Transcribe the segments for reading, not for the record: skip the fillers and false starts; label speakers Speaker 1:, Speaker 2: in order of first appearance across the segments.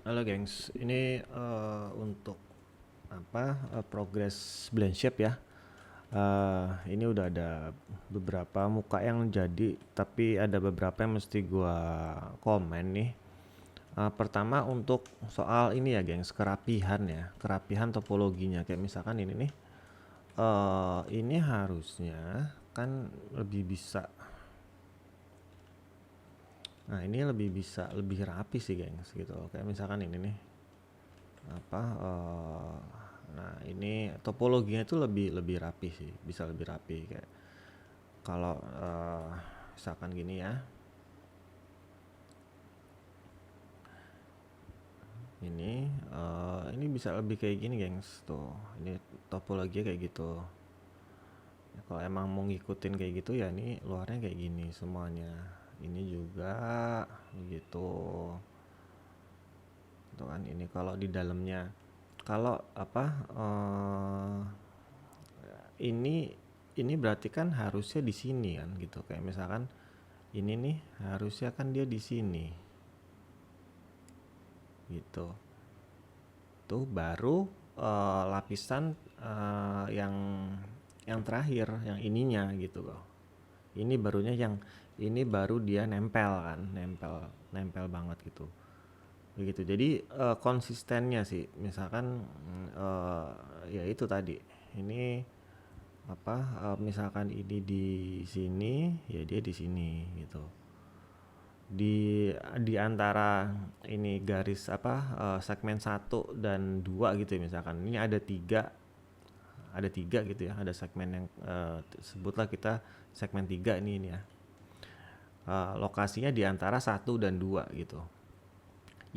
Speaker 1: Halo gengs, ini untuk progress blend shape ya. Ini udah ada beberapa muka yang jadi, tapi ada beberapa yang mesti gua komen nih. Pertama untuk soal ini ya gengs, kerapihan ya, kerapihan topologinya. Kayak misalkan ini nih, ini harusnya kan lebih bisa. Nah ini lebih bisa lebih rapi sih gengs gitu. Kayak misalkan ini nih. apa eh, Nah ini topologinya itu lebih lebih rapi sih, bisa lebih rapi kayak kalau misalkan gini ya, ini bisa lebih kayak gini gengs tuh. Ini topologinya kayak gitu ya, kalau emang mau ngikutin kayak gitu ya ini luarnya kayak gini semuanya, ini juga begitu tuh kan. Ini kalau di dalamnya, kalau ini ini berarti kan harusnya di sini kan gitu. Kayak misalkan ini nih harusnya kan dia di sini gitu. Tuh baru lapisan yang terakhir yang ininya gitu loh. Ini barunya yang ini baru dia nempel kan, nempel nempel banget gitu. Begitu. Jadi konsistennya sih misalkan ya itu tadi. Ini misalkan ini di sini ya dia di sini gitu, di antara ini garis segmen satu dan 2 gitu ya. Misalkan ini ada tiga gitu ya, ada segmen yang sebutlah kita segmen 3 ini ya. Lokasinya di antara satu dan 2 gitu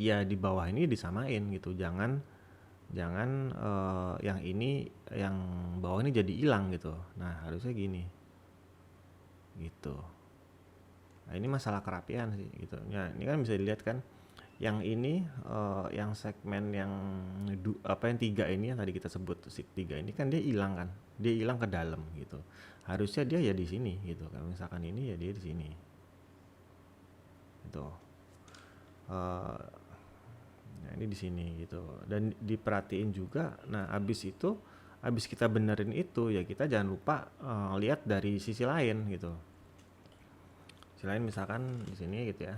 Speaker 1: ya, di bawah ini disamain gitu. Jangan jangan yang ini, yang bawah ini jadi hilang gitu. Nah harusnya gini gitu. Nah ini masalah kerapian sih gitu ya. Ini kan bisa dilihat kan, yang ini yang segmen yang tiga ini yang tadi kita sebut si tiga ini kan dia hilang kan, dia hilang ke dalam gitu. Harusnya dia ya di sini gitu. Kalau misalkan ini ya dia di sini gitu. Nah ini di sini gitu, dan diperhatiin juga. Nah abis kita benerin itu ya kita jangan lupa lihat dari sisi lain gitu. Sisi lain misalkan di sini gitu ya.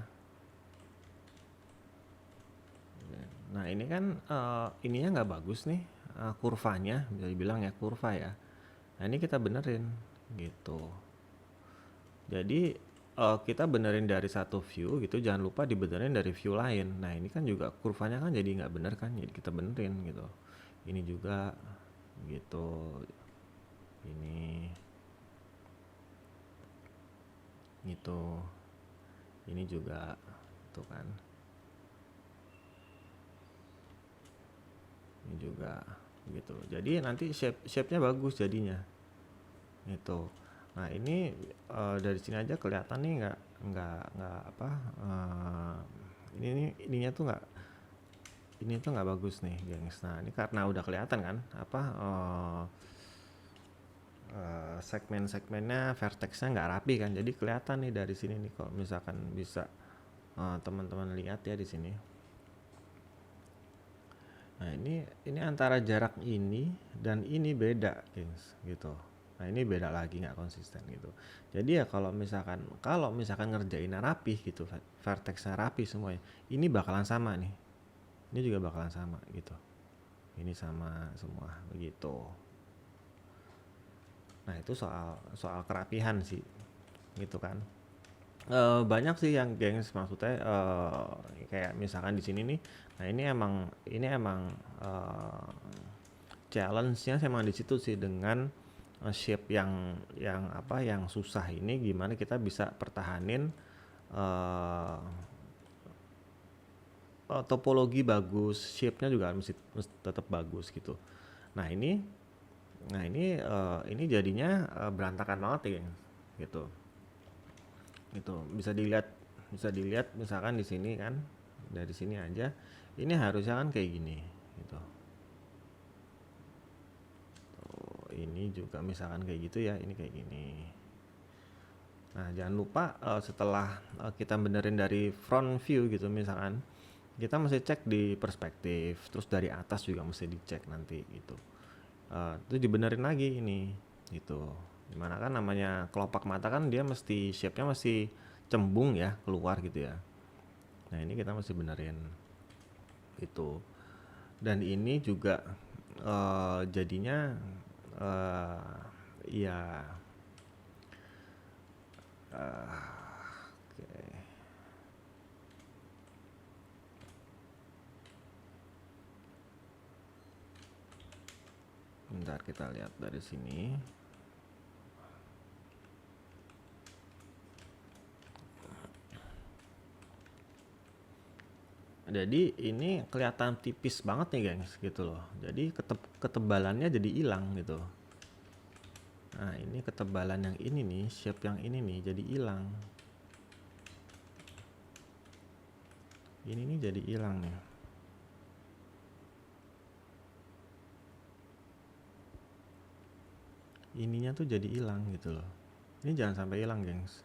Speaker 1: Nah ini kan ininya nggak bagus nih, kurvanya bisa dibilang ya kurva ya. Nah ini kita benerin gitu. Jadi kita benerin dari satu view gitu, jangan lupa dibenerin dari view lain. Nah ini kan juga kurvanya kan jadi nggak bener kan, jadi kita benerin gitu. Ini juga gitu, ini gitu, ini juga tuh kan, ini juga gitu. Jadi nanti shape-nya bagus jadinya itu. Nah ini dari sini aja kelihatan nih, nggak apa ininya tuh nggak, ini tuh nggak bagus nih gengs. Nah ini karena udah kelihatan kan segmen-segmennya, vertexnya nggak rapi kan, jadi kelihatan nih dari sini nih. Kalau misalkan bisa teman-teman lihat ya di sini. Nah ini antara jarak ini dan ini beda gengs gitu. Nah ini beda lagi, nggak konsisten gitu. Jadi ya kalau misalkan ngerjainnya rapi gitu, vertexnya rapi semuanya, ini bakalan sama nih. Ini juga bakalan sama gitu. Ini sama semua begitu. Nah itu soal soal kerapihan sih gitu kan. Banyak sih yang gengs, maksudnya kayak misalkan di sini nih. Nah ini emang eh, challenge-nya emang di situ sih, dengan shape yang susah ini gimana kita bisa pertahanin eh, topologi bagus, shape-nya juga mesti tetap bagus gitu. Nah ini jadinya berantakan banget ya geng, gitu. Itu bisa dilihat misalkan di sini kan, dari sini aja ini harusnya kan kayak gini gitu. Tuh, ini juga misalkan kayak gitu ya, ini kayak gini. Nah jangan lupa setelah kita benerin dari front view gitu misalkan, kita mesti cek di perspektif, terus dari atas juga mesti dicek nanti gitu. Itu dibenerin lagi ini gitu. Dimana kan namanya kelopak mata kan dia mesti shape-nya masih cembung ya keluar gitu ya. Nah ini kita mesti benerin itu. Dan ini juga jadinya ya oke. Bentar kita lihat dari sini. Jadi ini kelihatan tipis banget nih gengs gitu loh. Jadi ketebalannya jadi hilang gitu. Nah ini ketebalan yang ini nih, shape yang ini nih jadi hilang. Ini nih jadi hilang nih. Ininya tuh jadi hilang gitu loh. Ini jangan sampai hilang gengs.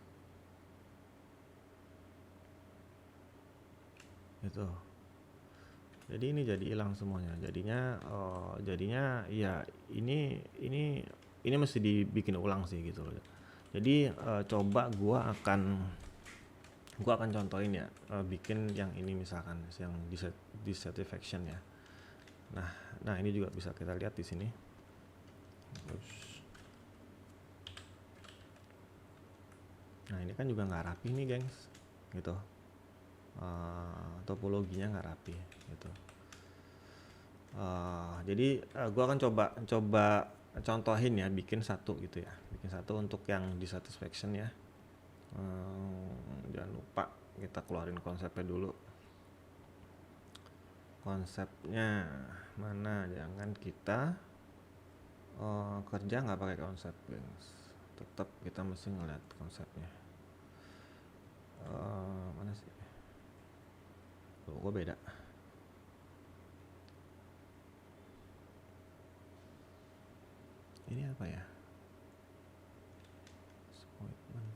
Speaker 1: Gitu. Jadi ini jadi hilang semuanya. Jadinya ya ini mesti dibikin ulang sih gitu loh. Jadi coba gua akan contohin ya, bikin yang ini misalkan yang dissatisfaction ya. Nah ini juga bisa kita lihat di sini. Nah ini kan juga nggak rapi nih gengs, gitu. Topologinya nggak rapi gitu. Jadi gue akan coba contohin ya, bikin satu gitu ya, bikin satu untuk yang dissatisfaction ya. Jangan lupa kita keluarin konsepnya dulu. Konsepnya mana? Jangan kita kerja nggak pakai konsep gengs. Tetap kita mesti ngeliat konsepnya. Mana sih? Gue beda. Ini apa ya? Appointment.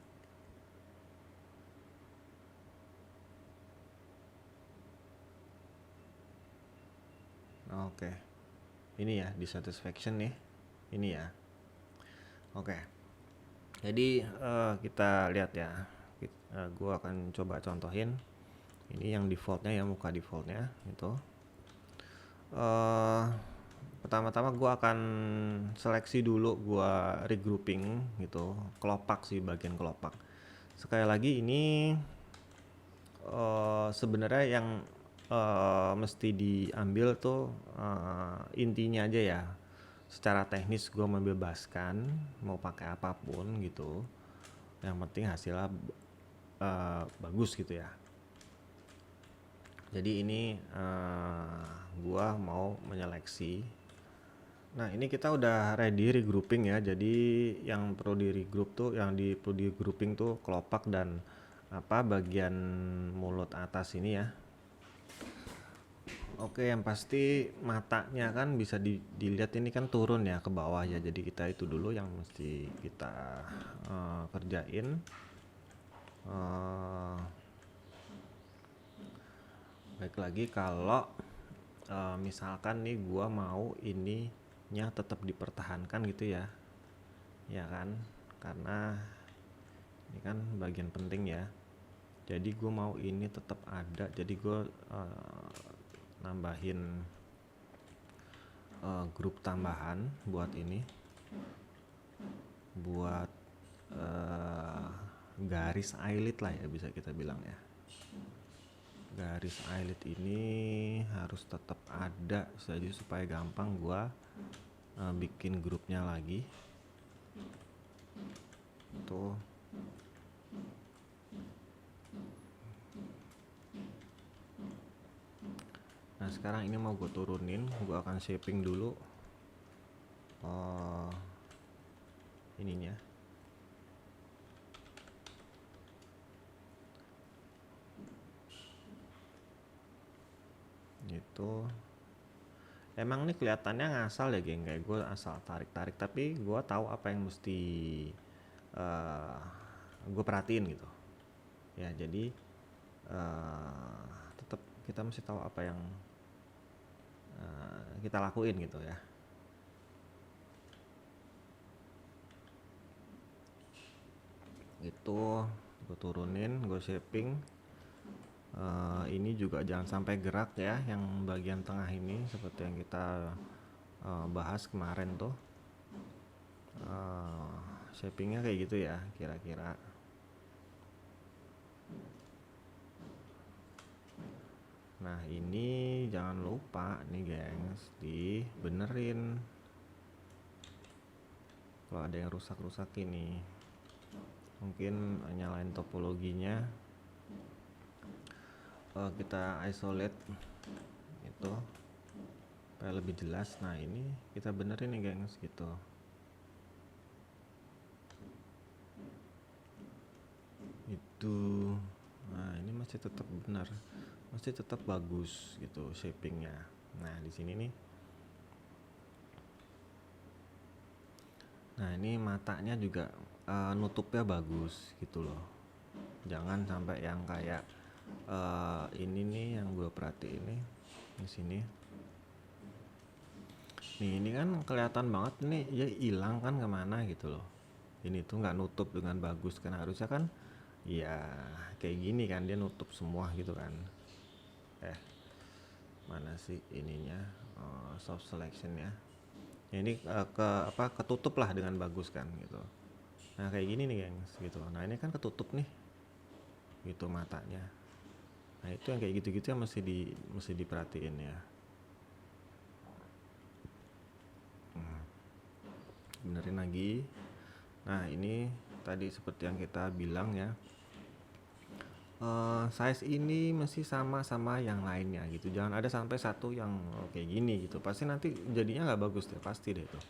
Speaker 1: Oke. Ini ya dissatisfaction nih. Ini ya. Oke. Jadi kita lihat ya. Gue akan coba contohin. Ini yang defaultnya ya, muka defaultnya itu. Pertama-tama gue akan seleksi dulu, gue regrouping gitu, kelopak sih, bagian kelopak. Sekali lagi ini sebenarnya yang mesti diambil tuh intinya aja ya. Secara teknis gue membebaskan mau pakai apapun gitu. Yang penting hasilnya bagus gitu ya. Jadi ini gua mau menyeleksi. Nah ini kita udah ready regrouping ya. Jadi yang perlu di regroup tuh, perlu di grouping tuh kelopak dan bagian mulut atas ini ya. Oke, yang pasti matanya kan bisa dilihat ini kan turun ya ke bawah ya. Jadi kita itu dulu yang mesti kita kerjain. Baik lagi kalau misalkan nih gua mau ininya tetap dipertahankan gitu ya, ya kan, karena ini kan bagian penting ya. Jadi gua mau ini tetap ada, jadi gua nambahin grup tambahan buat ini, buat garis eyelid lah ya, bisa kita bilang ya. Garis eyelid ini harus tetap ada saja supaya gampang gua bikin grupnya lagi tuh. Nah sekarang ini mau gue turunin, gue akan shaping dulu ininya. Gitu. Emang nih kelihatannya ngasal ya geng, kayak gue asal tarik-tarik, tapi gue tahu apa yang mesti gue perhatiin gitu. Ya jadi tetap kita mesti tahu apa yang kita lakuin gitu ya. Itu gue turunin, gue shaping. Ini juga jangan sampai gerak ya, yang bagian tengah ini seperti yang kita bahas kemarin tuh. Shapingnya kayak gitu ya kira-kira. Nah ini jangan lupa nih gengs, dibenerin kalau ada yang rusak-rusak ini. Mungkin nyalain topologinya, kita isolate itu supaya lebih jelas. Nah ini kita benerin nih gengs gitu. Itu, nah ini masih tetap benar, masih tetap bagus gitu shapingnya. Nah di sini nih, nah ini matanya juga nutupnya bagus gitu loh. Jangan sampai yang kayak ini nih yang gue perhatiin nih di sini. Nih ini kan kelihatan banget nih ya, hilang kan kemana gitu loh. Ini tuh nggak nutup dengan bagus kan, harusnya kan ya kayak gini kan, dia nutup semua gitu kan. Mana sih ininya, soft selection ya. Ini ketutup lah dengan bagus kan gitu. Nah kayak gini nih gengs gitu. Nah ini kan ketutup nih gitu matanya. Nah itu yang kayak gitu-gitu yang mesti diperhatiin ya. Benerin lagi. Nah ini tadi seperti yang kita bilang ya, size ini masih sama yang lainnya gitu. Jangan ada sampai satu yang kayak gini gitu. Pasti nanti jadinya nggak bagus deh, pasti deh tuh.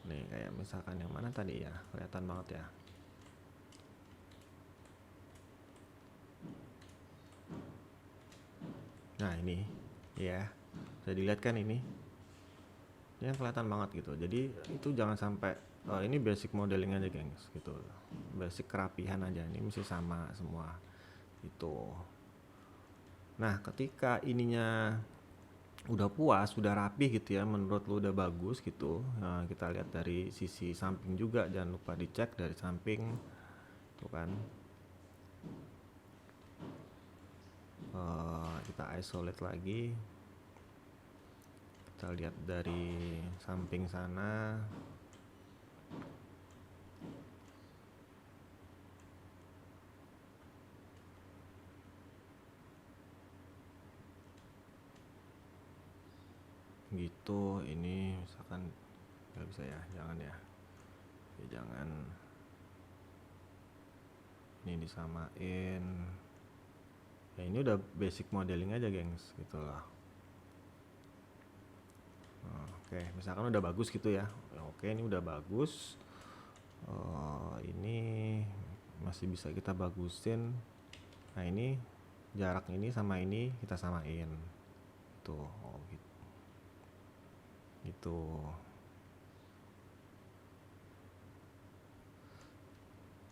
Speaker 1: Nih kayak misalkan yang mana tadi ya, kelihatan banget ya. Nah ini ya, bisa dilihat kan ini kelihatan banget gitu. Jadi itu jangan sampai ini basic modeling aja gengs gitu, basic kerapihan aja, ini mesti sama semua itu. Nah ketika ininya udah puas, udah rapi gitu ya, menurut lu udah bagus gitu, nah, kita lihat dari sisi samping juga, jangan lupa dicek dari samping tuh kan. Kita isolate lagi, kita lihat dari samping sana. Gitu, ini misalkan nggak bisa ya, jangan ya, jangan. Ini disamain ya, ini udah basic modeling aja gengs gitu lah. Oke, misalkan udah bagus gitu ya. Oke, ini udah bagus. Ini masih bisa kita bagusin. Nah ini jarak ini sama ini kita samain tuh. Gitu. Gitu.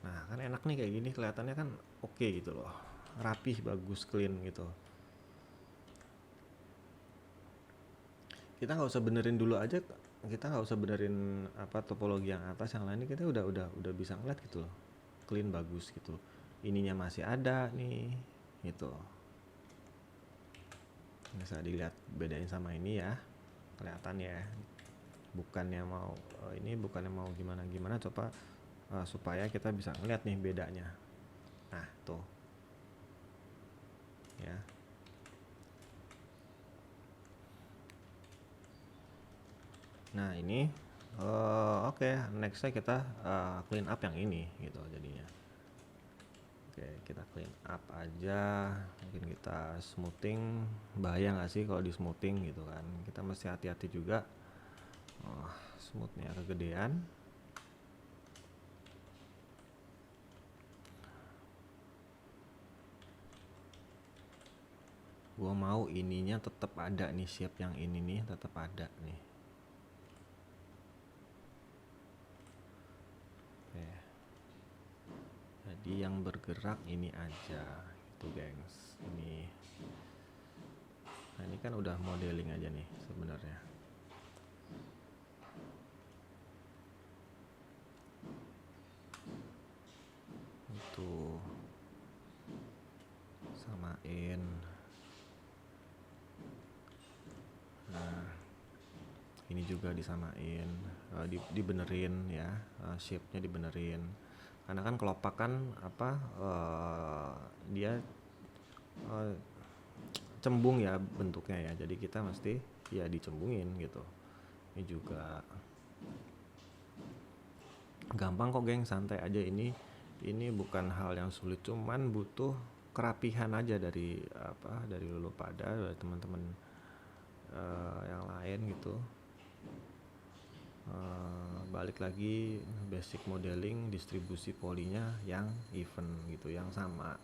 Speaker 1: Nah kan enak nih kayak gini, kelihatannya kan oke gitu loh, rapih, bagus, clean gitu. Kita nggak usah benerin dulu aja, kita nggak usah benerin topologi yang atas, yang lainnya kita udah bisa ngeliat gitu loh, clean, bagus gitu. Ininya masih ada nih gitu, bisa dilihat bedain sama ini ya, kelihatan ya. Bukannya mau gimana coba supaya kita bisa ngeliat nih bedanya. Nah tuh ya. Nah ini oke, nextnya kita clean up yang ini gitu jadinya. Oke, kita clean up aja, mungkin kita smoothing. Bahaya nggak sih kalau di smoothing gitu kan, kita mesti hati-hati juga. Smoothnya kegedean. Gua mau ininya tetap ada nih, shape yang ini nih tetap ada nih. Oke. Jadi yang bergerak ini aja itu gengs, ini ini kan udah modeling aja nih sebenarnya. Itu samain. Nah, ini juga disamain, dibenerin ya, shape-nya dibenerin. Karena kan kelopak kan dia cembung ya bentuknya ya, jadi kita mesti ya dicembungin gitu. Ini juga gampang kok geng, santai aja. Ini bukan hal yang sulit, cuman butuh kerapihan aja dari lu pada, dari teman-teman yang lain gitu. Balik lagi, basic modeling, distribusi polinya yang even gitu, yang sama,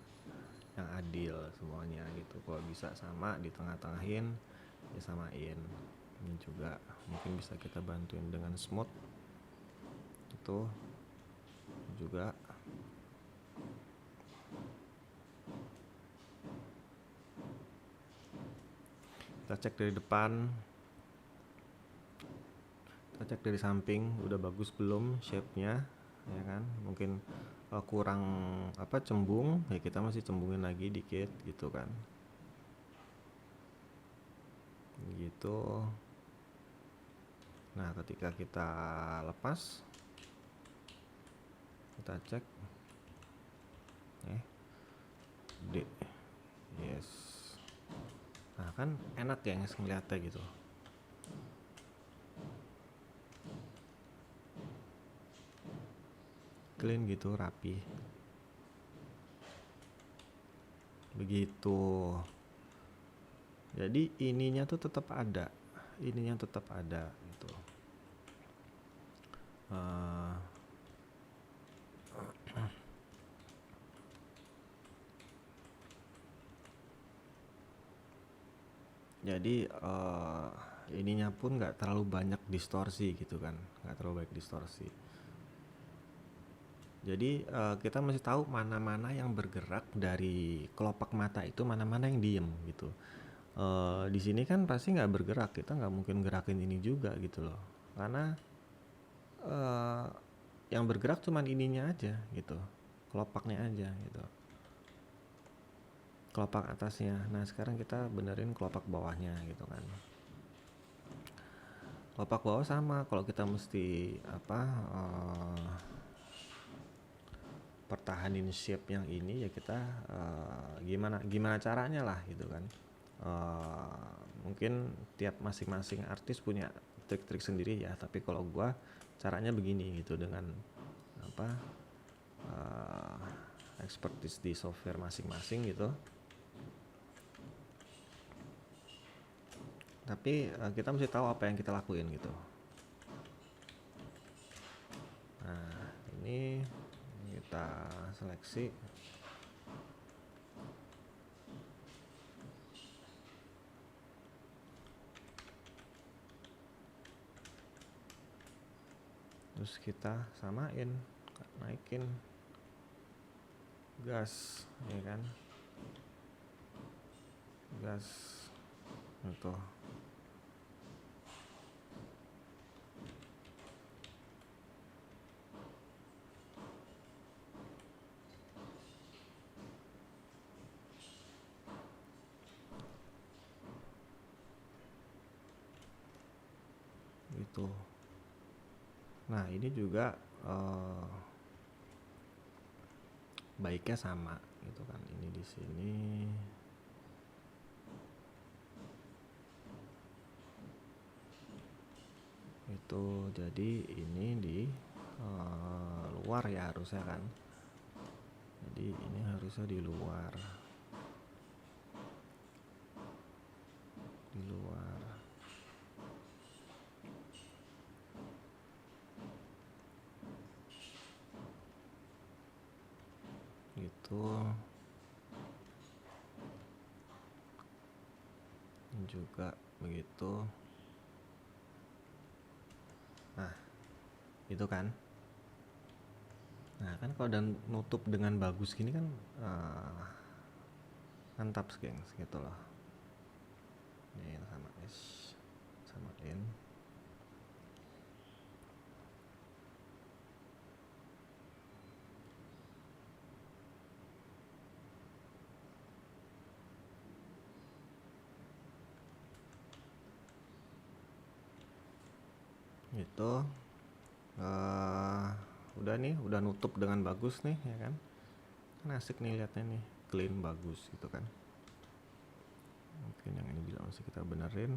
Speaker 1: yang adil semuanya gitu. Kalau bisa sama, di tengah-tengahin ya samain. Ini juga mungkin bisa kita bantuin dengan smooth itu juga. Kita cek dari depan, kita cek dari samping udah bagus belum shape-nya ya kan. Mungkin kurang cembung ya, kita masih cembungin lagi dikit gitu kan, gitu. Nah, ketika kita lepas, kita cek D, yes. Nah kan enak ya ngeliatnya gitu, clean gitu, rapi begitu. Jadi ininya tuh tetap ada gitu. Jadi ininya pun nggak terlalu banyak distorsi gitu kan, nggak terlalu banyak distorsi. Jadi kita mesti tahu mana-mana yang bergerak dari kelopak mata itu, mana-mana yang diem gitu. Di sini kan pasti nggak bergerak, kita nggak mungkin gerakin ini juga gitu loh, karena yang bergerak cuman ininya aja gitu, kelopaknya aja gitu, kelopak atasnya. Nah sekarang kita benerin kelopak bawahnya gitu kan. Kelopak bawah sama, kalau kita mesti pertahanin shape yang ini ya kita gimana caranya lah gitu kan. Mungkin tiap masing-masing artis punya trik-trik sendiri ya, tapi kalau gua caranya begini gitu, dengan expertise di software masing-masing gitu. Tapi kita mesti tahu apa yang kita lakuin gitu. Nah ini kita seleksi, terus kita samain, naikin gas ya kan, gas itu. Gitu. Nah ini juga baiknya sama gitu kan, ini di sini itu, jadi ini di luar ya harusnya kan, jadi ini harusnya di luar gitu. Ini juga begitu. Nah itu kan, nah kan kalau dan nutup dengan bagus gini kan mantap gengs gitu loh, Ini sama S, sama N. Itu udah nih, udah nutup dengan bagus nih ya kan. Kan asik nih liatnya nih, clean bagus gitu kan. Mungkin yang ini bisa masih kita benerin.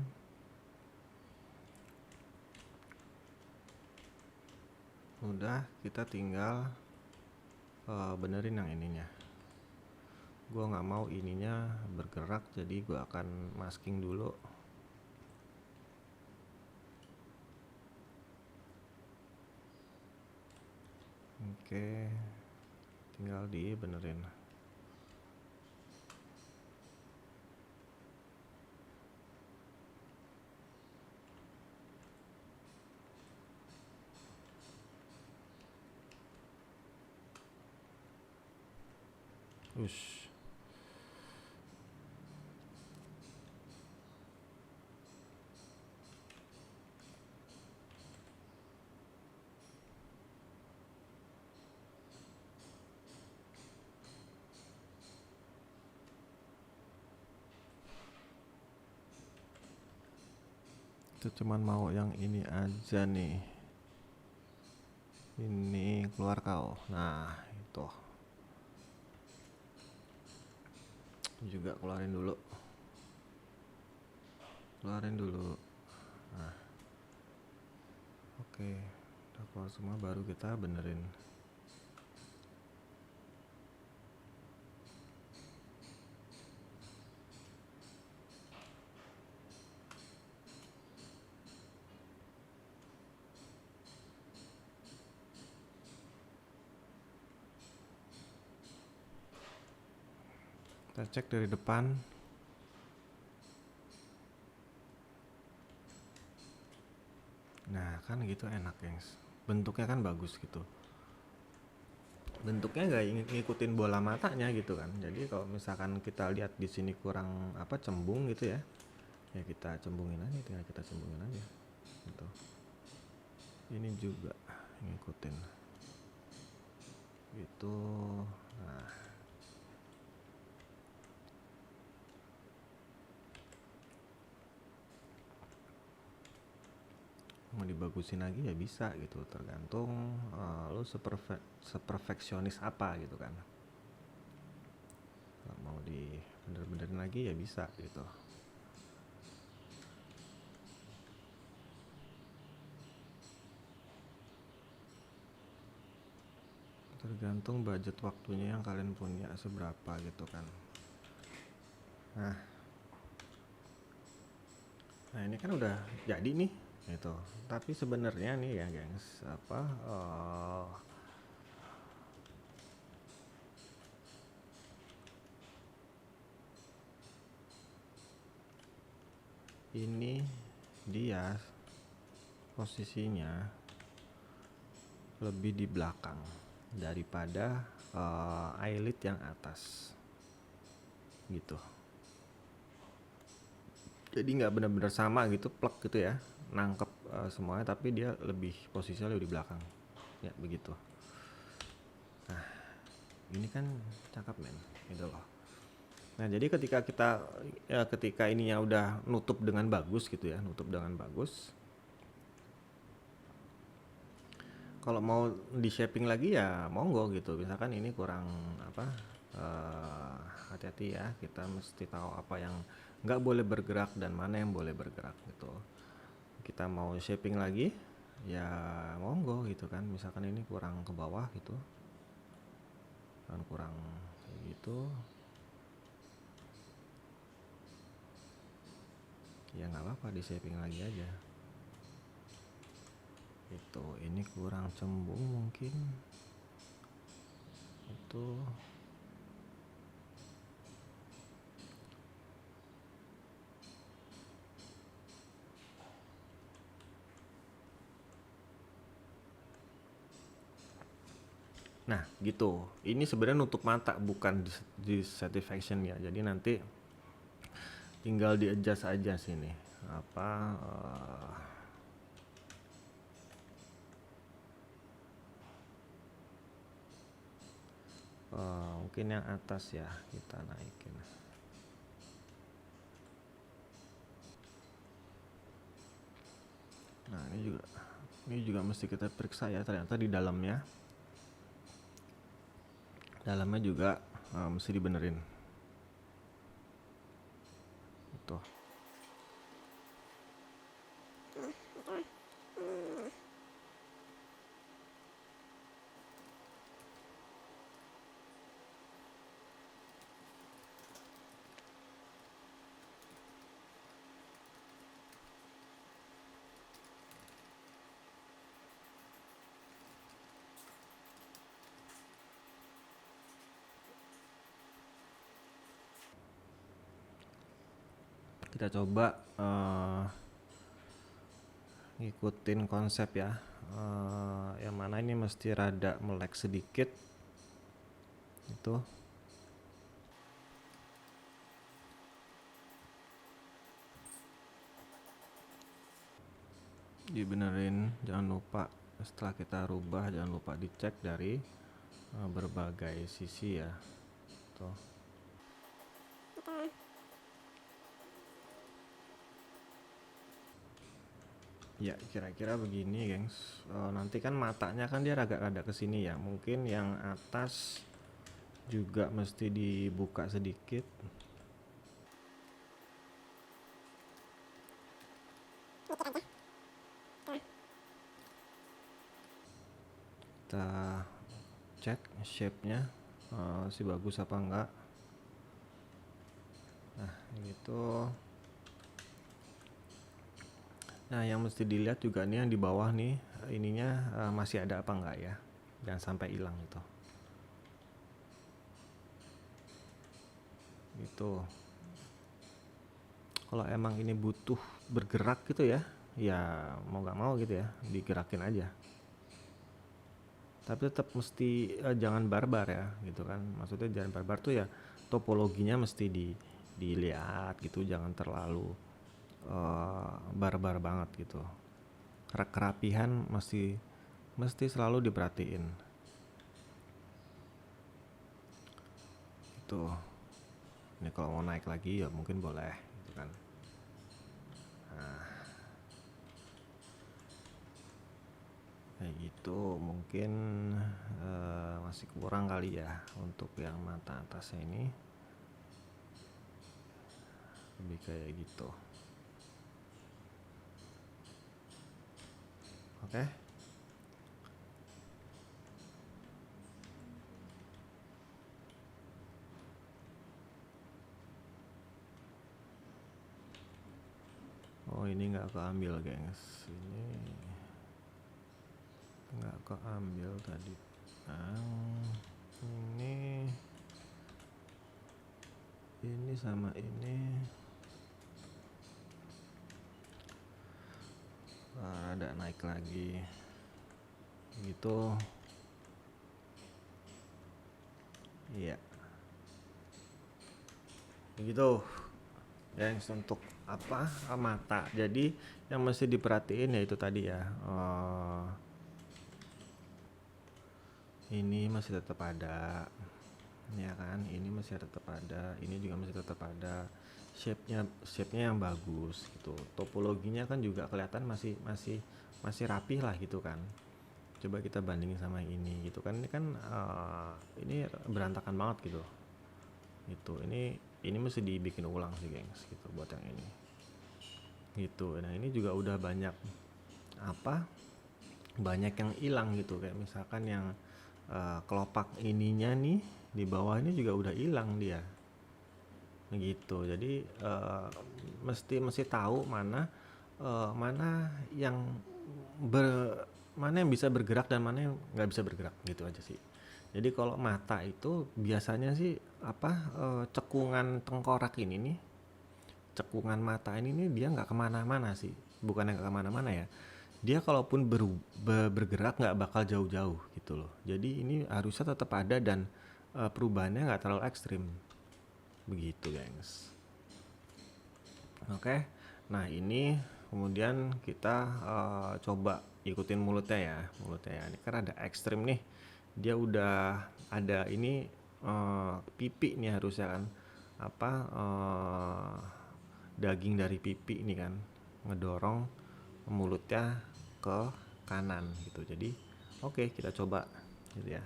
Speaker 1: Udah, kita tinggal benerin yang ininya. Gua nggak mau ininya bergerak, jadi gua akan masking dulu. Oke, tinggal dibenerin. Ush. Itu cuman mau yang ini aja nih. Ini keluar kau. Nah, itu. Juga keluarin dulu. Nah. Oke. Udah keluar semua, baru kita benerin. Kita cek dari depan. Nah, kan gitu enak, gengs. Bentuknya kan bagus gitu. Bentuknya nggak ngikutin bola matanya gitu kan. Jadi kalau misalkan kita lihat di sini kurang apa cembung gitu ya, ya kita cembungin aja, tinggal kita cembungin aja. Gitu. Ini juga ngikutin. Gitu. Nah. Mau dibagusin lagi ya bisa gitu, tergantung lo seperfeksionis apa gitu kan. Kalau mau di bener-benerin lagi ya bisa gitu. Tergantung budget waktunya yang kalian punya seberapa gitu kan. Nah ini kan udah jadi nih gitu. Tapi sebenarnya nih ya gengs, apa ini dia posisinya lebih di belakang daripada eyelid yang atas gitu. Jadi nggak benar-benar sama gitu, plek gitu ya, nangkep semuanya, tapi dia lebih posisinya lebih di belakang ya begitu. Nah ini kan cakep men gitu loh. Nah jadi ketika ininya udah nutup dengan bagus gitu ya, nutup dengan bagus, kalau mau di shaping lagi ya monggo gitu. Misalkan ini kurang apa, hati-hati ya, kita mesti tahu apa yang nggak boleh bergerak dan mana yang boleh bergerak gitu. Kita mau shaping lagi ya monggo gitu kan. Misalkan ini kurang ke bawah gitu kan, kurang kayak gitu ya nggak apa-apa, di shaping lagi aja. Itu ini kurang cembung mungkin itu. Nah gitu, ini sebenarnya nutup mata bukan dissatisfaction ya. Jadi nanti tinggal di adjust aja sini apa mungkin yang atas ya kita naikin. Nah ini juga mesti kita periksa ya, ternyata di dalamnya juga mesti dibenerin itu. Kita coba ngikutin konsep ya, yang mana ini mesti rada melek sedikit itu. Dibenerin, jangan lupa setelah kita rubah jangan lupa dicek dari berbagai sisi ya tuh. Ya kira-kira begini gengs. Nanti kan matanya kan dia agak-agak kesini ya, mungkin yang atas juga mesti dibuka sedikit. Kita cek shape-nya masih bagus apa enggak. Nah gitu. Nah yang mesti dilihat juga nih yang di bawah nih ininya masih ada apa enggak ya, jangan sampai hilang itu gitu. Kalau emang ini butuh bergerak gitu ya mau nggak mau gitu ya digerakin aja, tapi tetap mesti jangan barbar ya gitu kan, maksudnya jangan barbar tuh ya, topologinya mesti dilihat gitu, jangan terlalu barbar banget gitu. Kerapihan mesti selalu diperhatiin itu. Ini kalau mau naik lagi ya mungkin boleh gitu kan. Nah kayak gitu mungkin masih kurang kali ya untuk yang mata atasnya ini, lebih kayak gitu. Oke. Oh ini nggak keambil gengs, ini nggak keambil tadi. Ini sama ini ada naik lagi gitu. Iya begitu gengs untuk apa mata. Jadi yang mesti diperhatiin ya itu tadi ya, ini masih tetap ada ya kan, ini masih tetap ada, ini juga masih tetap ada, shape-nya yang bagus gitu, topologinya kan juga kelihatan masih rapih lah gitu kan. Coba kita bandingin sama ini gitu kan, ini kan ini berantakan banget gitu. Itu ini mesti dibikin ulang sih gengs gitu buat yang ini gitu. Nah ini juga udah banyak yang hilang gitu, kayak misalkan yang kelopak ininya nih di bawah ini juga udah hilang dia gitu. Jadi mesti tahu mana yang mana yang bisa bergerak dan mana yang nggak bisa bergerak gitu aja sih. Jadi kalau mata itu biasanya sih cekungan tengkorak ini nih, cekungan mata ini nih dia nggak kemana-mana sih, bukan yang nggak kemana-mana ya, dia kalaupun bergerak nggak bakal jauh-jauh gitu loh. Jadi ini harusnya tetap ada dan perubahannya nggak terlalu ekstrim begitu gengs. Oke. Nah, ini kemudian kita coba ikutin mulutnya ya. Mulutnya ya. Ini kan ada ekstrim nih. Dia udah ada ini pipi nih harusnya kan. Apa daging dari pipi ini kan ngedorong mulutnya ke kanan gitu. Jadi oke, kita coba gitu ya.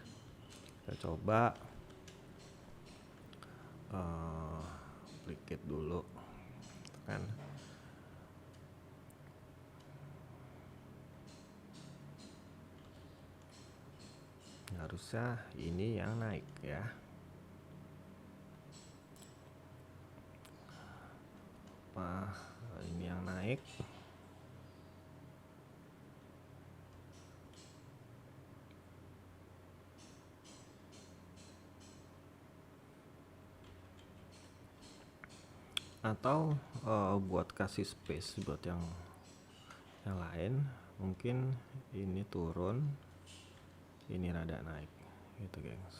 Speaker 1: Kita coba dikit dulu kan. Harusnya ini yang naik ya. Apa ini yang naik? Atau buat kasih space buat yang lain, mungkin ini turun, ini rada naik gitu gengs,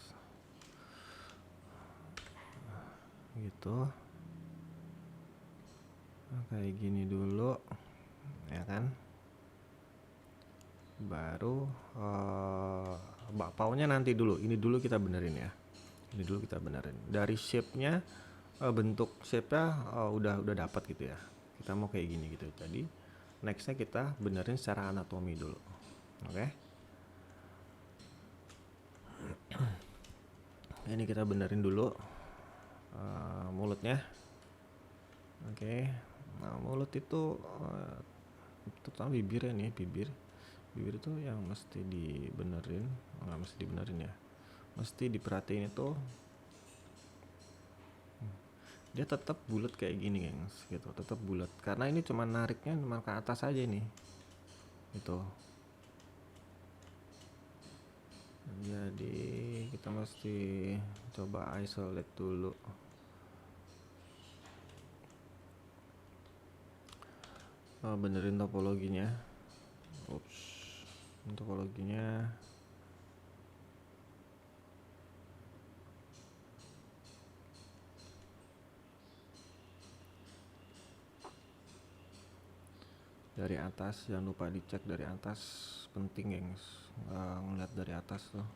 Speaker 1: gitu. Nah, kayak gini dulu ya kan, baru bakpaunya nanti dulu, ini dulu kita benerin ya, ini dulu kita benerin dari shape-nya. Bentuk shape-nya udah dapat gitu ya, kita mau kayak gini gitu. Jadi nextnya kita benerin secara anatomi dulu. Oke. Ini kita benerin dulu mulutnya. Oke. Nah, mulut itu terutama bibirnya nih, bibir itu yang mesti dibenerin. Nggak mesti dibenerin ya, mesti diperhatiin itu dia tetap bulat kayak gini gengs gitu, tetap bulat karena ini cuma nariknya cuma ke atas aja nih gitu. Jadi kita mesti coba isolate dulu. Benerin topologinya. Ups, topologinya dari atas, jangan lupa dicek dari atas, penting gengs, ngeliat dari atas tuh.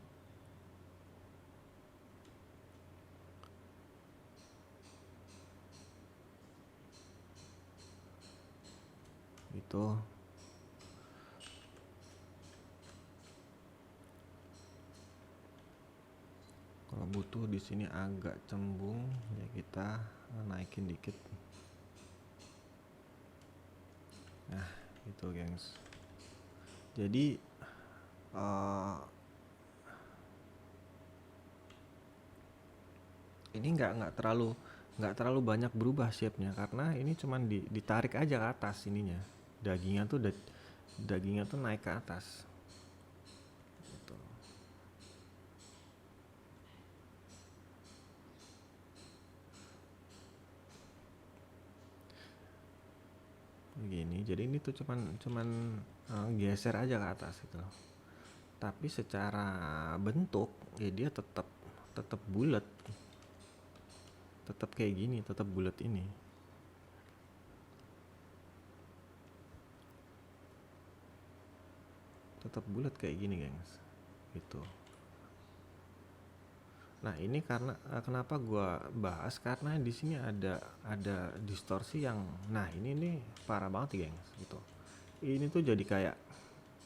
Speaker 1: Itu kalau butuh di sini agak cembung ya kita naikin dikit. Nah itu gengs, jadi ini nggak terlalu banyak berubah shape-nya karena ini cuman ditarik aja ke atas ininya, dagingnya tuh naik ke atas gitu. Begini, jadi ini tuh cuman geser aja ke atas gitu, tapi secara bentuk ya dia tetap bulat, tetap kayak gini, tetap bulat ini. Tetap bulat kayak gini gengs gitu. Nah ini karena kenapa gua bahas karena di sini ada distorsi yang, nah ini nih parah banget gengs gitu. Ini tuh jadi kayak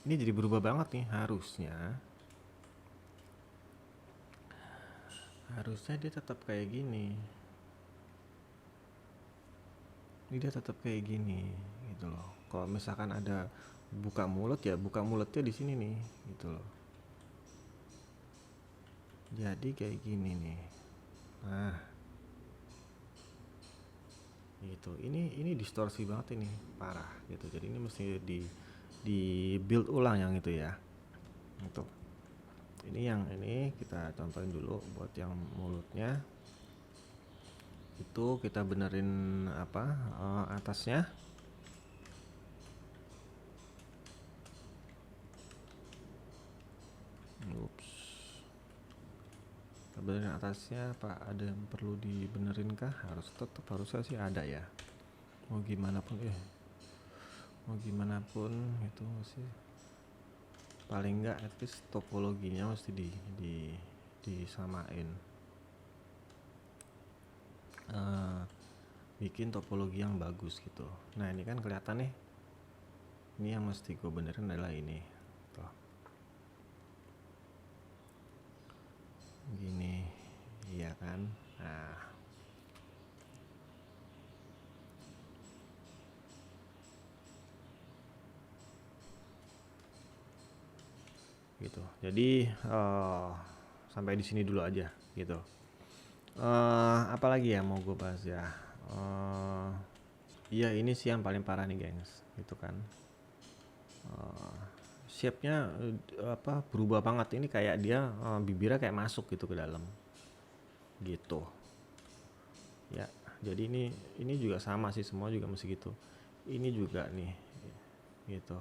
Speaker 1: ini jadi berubah banget nih, harusnya dia tetap kayak gini. Ini dia tetap kayak gini gitu loh. Kalau misalkan ada buka mulut ya buka mulutnya di sini nih gitu loh. Jadi kayak gini nih. Nah, gitu. Ini distorsi banget ini, parah gitu. Jadi ini mesti di build ulang yang itu ya. Untuk ini yang ini kita contohin dulu buat yang mulutnya. Itu kita benerin apa atasnya. Ups. Kita benerin atasnya apa ada yang perlu dibenerin kah? Harusnya sih ada ya. mau gimana pun itu sih paling enggak at least topologinya mesti disamain. Bikin topologi yang bagus gitu. Nah ini kan kelihatan nih, ini yang mesti gue benerin adalah ini tuh. Gini iya kan. Nah gitu. Jadi sampai di sini dulu aja gitu. Apalagi ya mau gue bahas ya. Iya ini sih yang paling parah nih gengs, gitu kan. Shape-nya berubah banget. Ini kayak dia bibirnya kayak masuk gitu ke dalam, gitu. Ya, jadi ini juga sama sih, semua juga mesti gitu. Ini juga nih, gitu.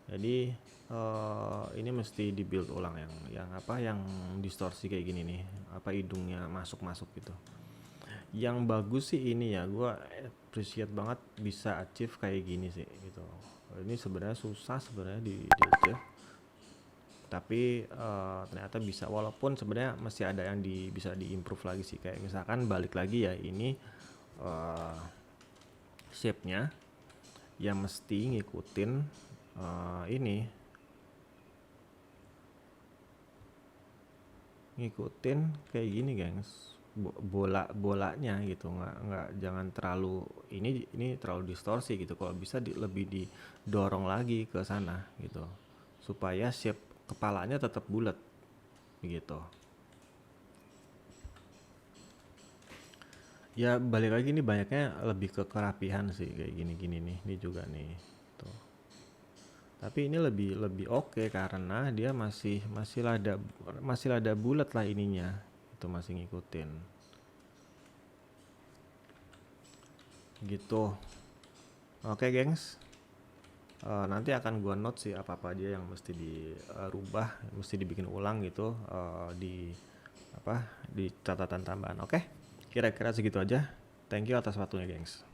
Speaker 1: Jadi ini mesti dibuild ulang yang distorsi kayak gini nih, hidungnya masuk gitu. Yang bagus sih ini ya, gue appreciate banget bisa achieve kayak gini sih gitu. Ini sebenarnya susah sebenarnya di achieve, tapi ternyata bisa, walaupun sebenarnya masih ada yang bisa diimprove lagi sih. Kayak misalkan balik lagi ya, ini shape-nya ya mesti ngikutin ngikutin kayak gini gengs, bolanya gitu, nggak jangan terlalu ini terlalu distorsi gitu. Kalau bisa lebih didorong lagi ke sana gitu, supaya shape kepalanya tetap bulat gitu. Ya balik lagi, ini banyaknya lebih ke kerapihan sih kayak gini nih. Ini juga nih tuh. Tapi ini lebih oke karena dia masih ada bulat lah ininya. Itu masih ngikutin. Gitu. Oke, gengs. Nanti akan gua note sih apa-apa aja yang mesti dirubah, mesti dibikin ulang gitu di catatan tambahan. Oke? Kira-kira segitu aja. Thank you atas waktunya, gengs.